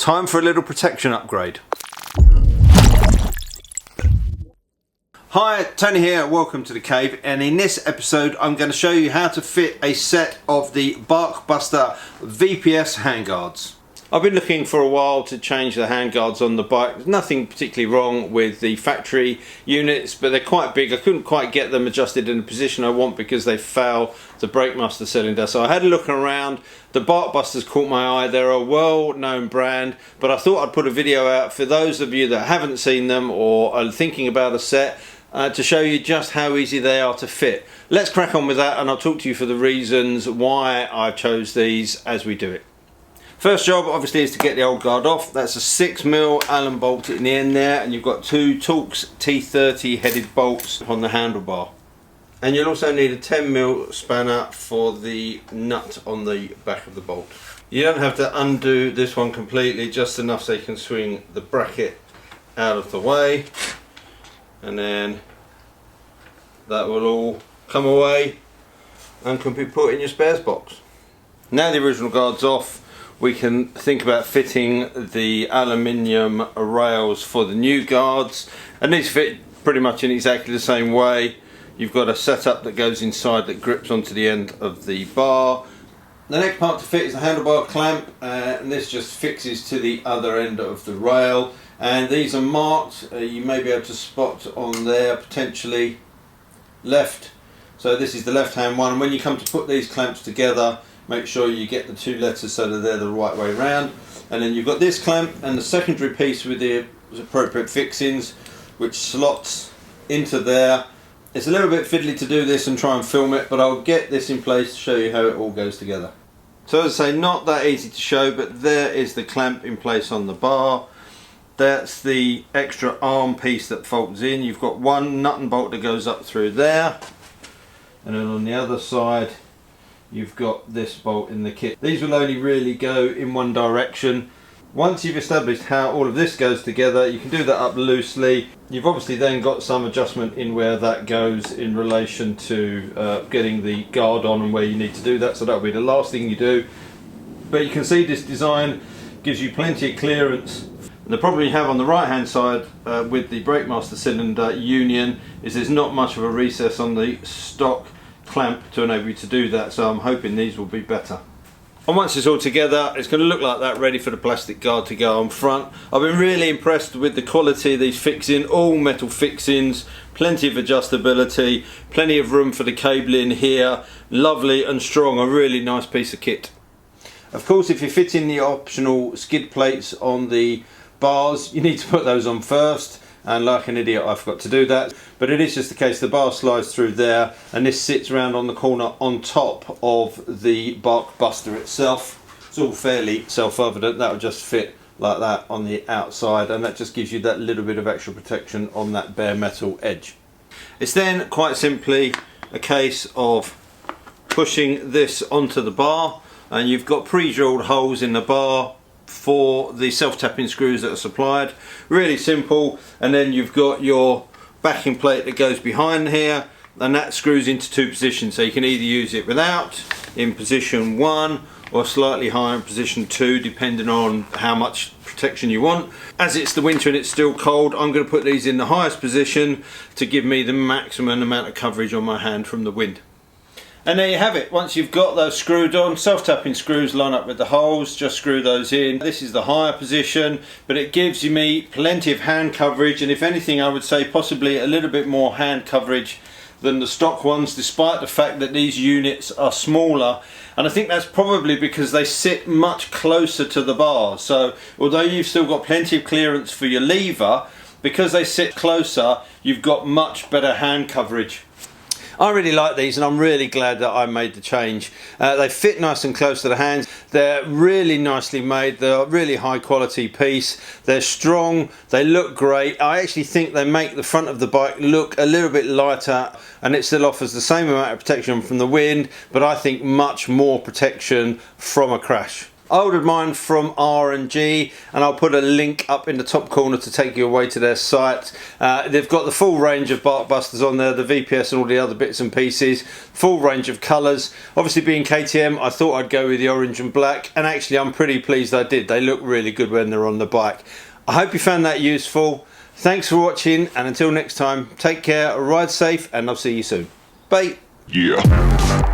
Time for a little protection upgrade. Hi, Tony here, welcome to the cave, and in this episode I'm going to show you how to fit a set of the Barkbuster VPS Handguards. I've been looking for a while to change the handguards on the bike. There's nothing particularly wrong with the factory units, but they're quite big. I couldn't quite get them adjusted in the position I want because they fail the Barkbuster cylinder. So I had a look around. The Barkbusters caught my eye. They're a well-known brand, but I thought I'd put a video out for those of you that haven't seen them or are thinking about a set to show you just how easy they are to fit. Let's crack on with that, and I'll talk to you for the reasons why I chose these as we do it. First job obviously is to get the old guard off. That's a 6mm Allen bolt in the end there, and you've got two Torx T30 headed bolts on the handlebar. And you'll also need a 10mm spanner for the nut on the back of the bolt. You don't have to undo this one completely, just enough so you can swing the bracket out of the way, and then that will all come away and can be put in your spares box. Now the original guard's off, we can think about fitting the aluminium rails for the new guards, and these fit pretty much in exactly the same way. You've got a setup that goes inside that grips onto the end of the bar. The next part to fit is the handlebar clamp, and this just fixes to the other end of the rail, and these are marked. You may be able to spot on there potentially left, so this is the left hand one, and when you come to put these clamps together, make sure you get the two letters so that they're the right way round. And then you've got this clamp and the secondary piece with the appropriate fixings, which slots into there. It's a little bit fiddly to do this and try and film it, but I'll get this in place to show you how it all goes together. So as I say, not that easy to show, but there is the clamp in place on the bar. That's the extra arm piece that folds in. You've got one nut and bolt that goes up through there, and then on the other side you've got this bolt in the kit. These will only really go in one direction. Once you've established how all of this goes together, you can do that up loosely. You've obviously then got some adjustment in where that goes in relation to getting the guard on and where you need to do that, so that'll be the last thing you do. But you can see this design gives you plenty of clearance. And the problem you have on the right hand side with the Barkbuster cylinder union is there's not much of a recess on the stock clamp to enable you to do that, so I'm hoping these will be better. And once it's all together, it's going to look like that, ready for the plastic guard to go on front. I've been really impressed with the quality of these fixings, all metal fixings, plenty of adjustability, plenty of room for the cabling here, lovely and strong, a really nice piece of kit. Of course, if you're fitting the optional skid plates on the bars, you need to put those on first, and like an idiot I forgot to do that. But it is just the case, the bar slides through there, and this sits around on the corner on top of the Barkbuster itself. It's all fairly self-evident. That will just fit like that on the outside, and that just gives you that little bit of extra protection on that bare metal edge. It's then quite simply a case of pushing this onto the bar, and you've got pre-drilled holes in the bar for the self-tapping screws that are supplied. Really simple. And then you've got your backing plate that goes behind here, and that screws into two positions, so you can either use it without in position 1 or slightly higher in position 2, depending on how much protection you want. As it's the winter and it's still cold, I'm going to put these in the highest position to give me the maximum amount of coverage on my hand from the wind. And there you have it. Once you've got those screwed on, self-tapping screws line up with the holes, just screw those in. This is the higher position, but it gives me plenty of hand coverage, and if anything I would say possibly a little bit more hand coverage than the stock ones, despite the fact that these units are smaller. And I think that's probably because they sit much closer to the bar. So although you've still got plenty of clearance for your lever, because they sit closer, you've got much better hand coverage. I really like these, and I'm really glad that I made the change. They fit nice and close to the hands. They're really nicely made. They're a really high quality piece. They're strong. They look great. I actually think they make the front of the bike look a little bit lighter, and it still offers the same amount of protection from the wind, but I think much more protection from a crash. I ordered mine from R&G, and I'll put a link up in the top corner to take you away to their site. They've got the full range of Barkbusters on there, the VPS and all the other bits and pieces, full range of colours. Obviously being KTM, I thought I'd go with the orange and black, and actually I'm pretty pleased I did. They look really good when they're on the bike. I hope you found that useful. Thanks for watching, and until next time, take care, ride safe, and I'll see you soon. Bye. Yeah.